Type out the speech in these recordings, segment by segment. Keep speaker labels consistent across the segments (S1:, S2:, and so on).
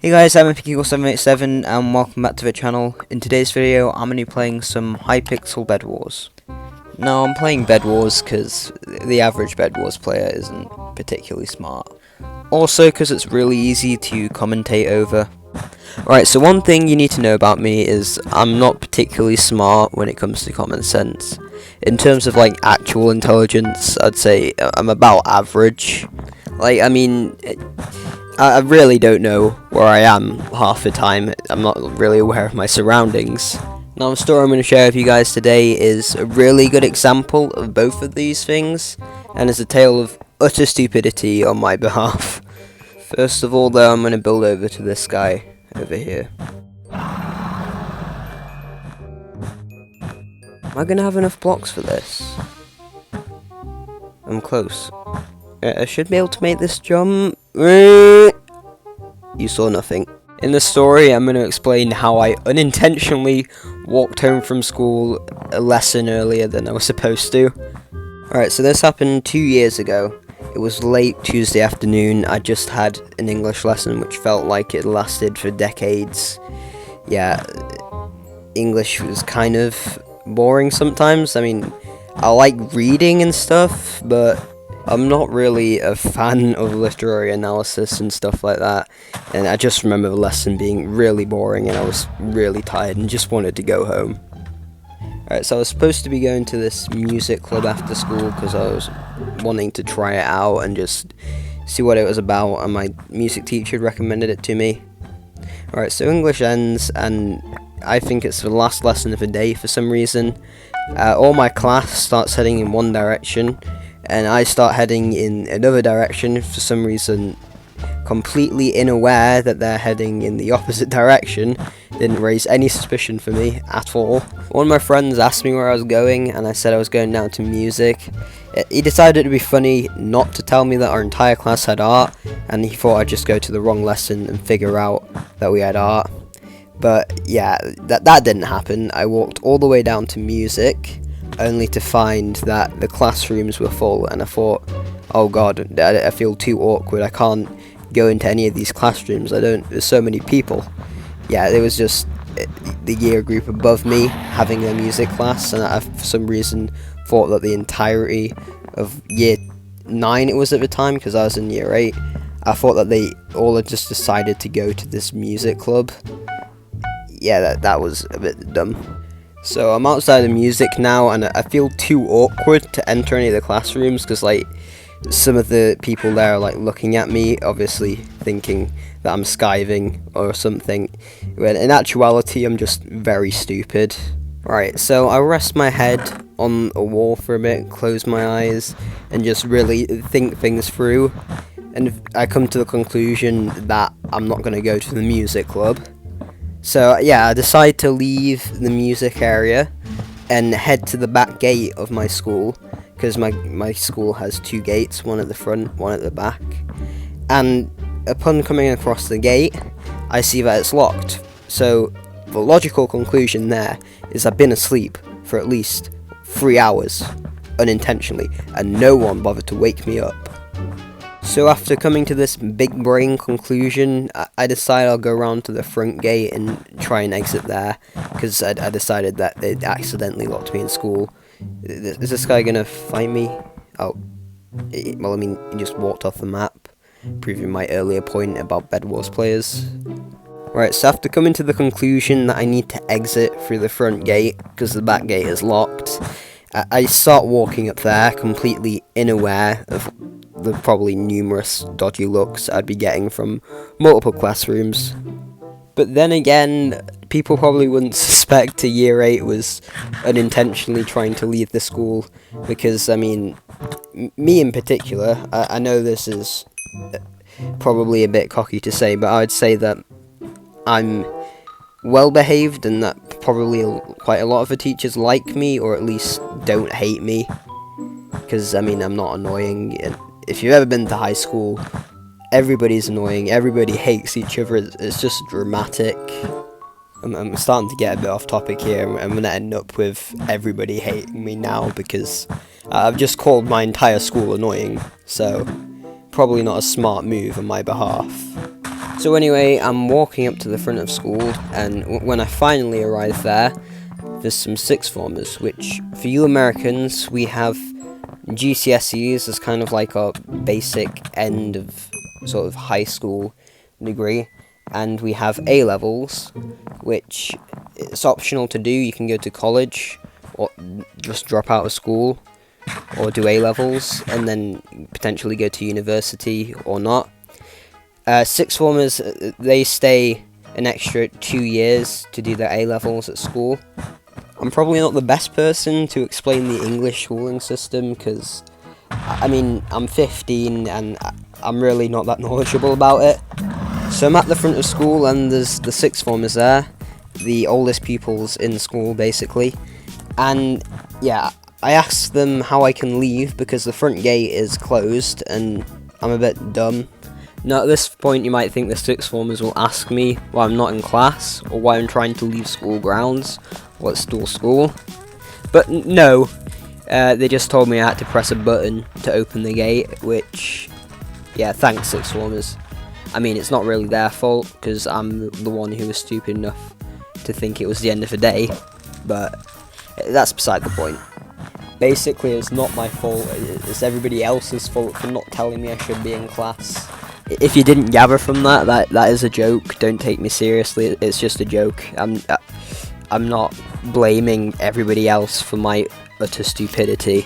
S1: Hey guys, I'm Hypixel and welcome back to the channel. In today's video, I'm going to be playing some Hypixel Bedwars. Now, I'm playing Bedwars because the average Bedwars player isn't particularly smart. Also, because it's really easy to commentate over. Alright, so one thing you need to know about me is I'm not particularly smart when it comes to common sense. In terms of like actual intelligence, I'd say I'm about average. I really don't know where I am half the time. I'm not really aware of my surroundings. Now, the story I'm going to share with you guys today is a really good example of both of these things, and is a tale of utter stupidity on my behalf. First of all, though, I'm going to build over to this guy over here. Am I going to have enough blocks for this? I'm close. I should be able to make this jump. You saw nothing. In the story, I'm going to explain how I unintentionally walked home from school a lesson earlier than I was supposed to. Alright, so this happened 2 years ago. It was late Tuesday afternoon. I just had an English lesson which felt like it lasted for decades. Yeah, English was kind of boring sometimes. I mean, I like reading and stuff, but I'm not really a fan of literary analysis and stuff like that, and I just remember the lesson being really boring and I was really tired and just wanted to go home. Alright, so I was supposed to be going to this music club after school because I was wanting to try it out and just see what it was about, and my music teacher recommended it to me. Alright, so English ends and I think it's the last lesson of the day for some reason. All my class starts heading in one direction, and I start heading in another direction for some reason, completely unaware that they're heading in the opposite direction. Didn't raise any suspicion for me at all. One of my friends asked me where I was going, and I said I was going down to music. He decided it'd be funny not to tell me that our entire class had art, and he thought I'd just go to the wrong lesson and figure out that we had art. But yeah, that didn't happen. I walked all the way down to music, only to find that the classrooms were full, and I thought, oh god, I feel too awkward, I can't go into any of these classrooms, there's so many people. Yeah, it was just the year group above me having their music class, and I for some reason thought that the entirety of year 9 it was at the time, because I was in year 8, I thought that they all had just decided to go to this music club. Yeah, that was a bit dumb. So I'm outside the music now, and I feel too awkward to enter any of the classrooms because like some of the people there are like looking at me, obviously thinking that I'm skiving or something, when in actuality I'm just very stupid. Right, so I rest my head on a wall for a bit, close my eyes, and just really think things through, and I come to the conclusion that I'm not going to go to the music club. So yeah, I decide to leave the music area and head to the back gate of my school, because my school has 2 gates, one at the front, one at the back. And upon coming across the gate, I see that it's locked. So the logical conclusion there is I've been asleep for at least 3 hours, unintentionally, and no one bothered to wake me up. So after coming to this big brain conclusion, I decide I'll go around to the front gate and try and exit there, because I decided that they'd accidentally locked me in school. Is this guy gonna fight me? Oh, well, I mean, he just walked off the map, proving my earlier point about Bedwars players. Right, so after coming to the conclusion that I need to exit through the front gate, because the back gate is locked, I start walking up there, completely unaware of the probably numerous dodgy looks I'd be getting from multiple classrooms. But then again, people probably wouldn't suspect a year 8 was unintentionally trying to leave the school, because, I mean, me in particular, I know this is probably a bit cocky to say, but I'd say that I'm well behaved, and that probably quite a lot of the teachers like me, or at least don't hate me, because, I mean, I'm not annoying. If you've ever been to high school, everybody's annoying, everybody hates each other, it's just dramatic. I'm starting to get a bit off topic here, and I'm going to end up with everybody hating me now, because I've just called my entire school annoying, so probably not a smart move on my behalf. So anyway, I'm walking up to the front of school, and when I finally arrive there, there's some sixth formers, which, for you Americans, we have GCSEs as kind of like our basic end of sort of high school degree, and we have A-levels, which it's optional to do. You can go to college, or just drop out of school, or do A-levels, and then potentially go to university or not. Sixth formers, they stay an extra 2 years to do their A-levels at school. I'm probably not the best person to explain the English schooling system, because, I mean, I'm 15 and I'm really not that knowledgeable about it. So I'm at the front of school and there's the sixth formers there, the oldest pupils in school basically, and yeah, I asked them how I can leave because the front gate is closed and I'm a bit dumb. Now at this point you might think the sixth formers will ask me why I'm not in class or why I'm trying to leave school grounds or it's still school, but no, they just told me I had to press a button to open the gate, which, yeah, thanks sixth formers. I mean, it's not really their fault, because I'm the one who was stupid enough to think it was the end of the day, but that's beside the point. Basically, it's not my fault, it's everybody else's fault for not telling me I should be in class. If you didn't gather from that is a joke. Don't take me seriously, it's just a joke. I'm not blaming everybody else for my utter stupidity.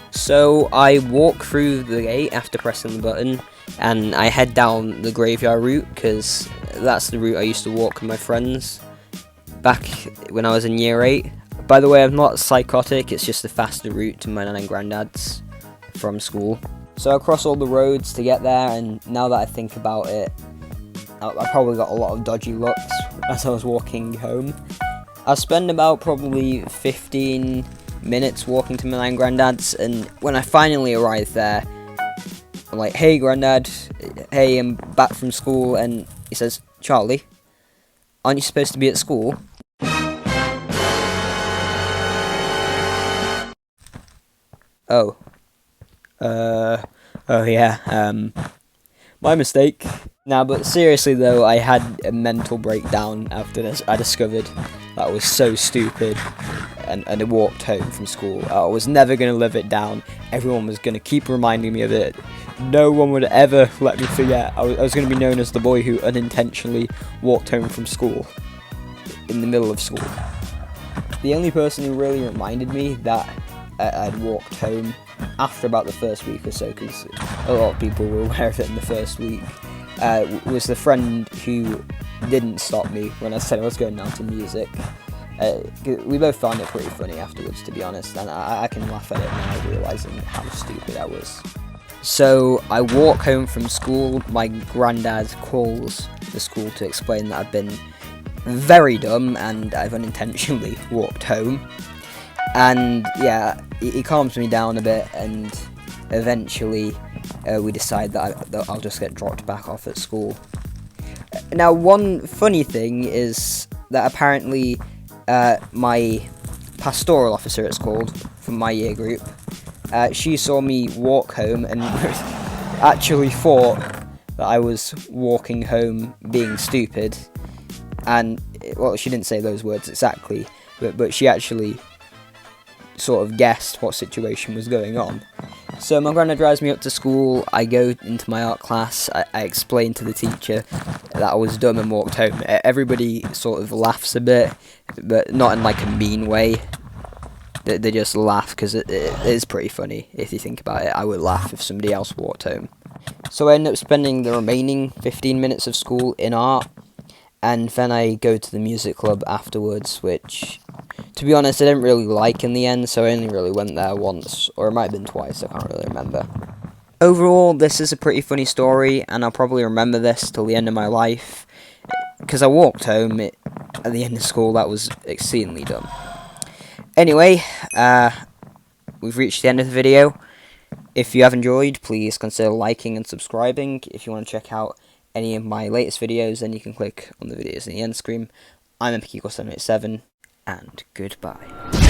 S1: So I walk through the gate after pressing the button, and I head down the graveyard route, because that's the route I used to walk with my friends back when I was in year 8. By the way, I'm not psychotic, it's just a faster route to my nan and granddad's from school. So I cross all the roads to get there, and now that I think about it, I probably got a lot of dodgy looks as I was walking home. I spend about probably 15 minutes walking to my nan and granddad's, and when I finally arrive there, I'm like, "Hey granddad, hey, I'm back from school," and he says, "Charlie, aren't you supposed to be at school?" Oh yeah, my mistake. Nah, but seriously though, I had a mental breakdown after this. I discovered that I was so stupid, and I walked home from school. I was never going to live it down. Everyone was going to keep reminding me of it. No one would ever let me forget. I was going to be known as the boy who unintentionally walked home from school in the middle of school. The only person who really reminded me that I'd walked home after about the first week or so, because a lot of people were aware of it in the first week, was the friend who didn't stop me when I said I was going down to music. We both found it pretty funny afterwards, to be honest, and I can laugh at it now, realising how stupid I was. So I walk home from school. My granddad calls the school to explain that I've been very dumb and I've unintentionally walked home. And yeah, he calms me down a bit, and eventually we decide that I'll just get dropped back off at school. Now, one funny thing is that apparently my pastoral officer, it's called, from my year group, she saw me walk home and actually thought that I was walking home being stupid. And, well, she didn't say those words exactly, but she actually sort of guessed what situation was going on. So my granddad drives me up to school. I go into my art class. I explain to the teacher that I was dumb and walked home. Everybody sort of laughs a bit, but not in like a mean way. They just laugh because it is pretty funny if you think about it. I would laugh if somebody else walked home. So I end up spending the remaining 15 minutes of school in art, and then I go to the music club afterwards, which, to be honest, I didn't really like in the end, so I only really went there once, or it might have been twice, I can't really remember. Overall, this is a pretty funny story, and I'll probably remember this till the end of my life, because I walked home at the end of school. That was exceedingly dumb. Anyway, we've reached the end of the video. If you have enjoyed, please consider liking and subscribing. If you want to check out any of my latest videos, then you can click on the videos in the end screen. I'm Hypixel 787, and goodbye.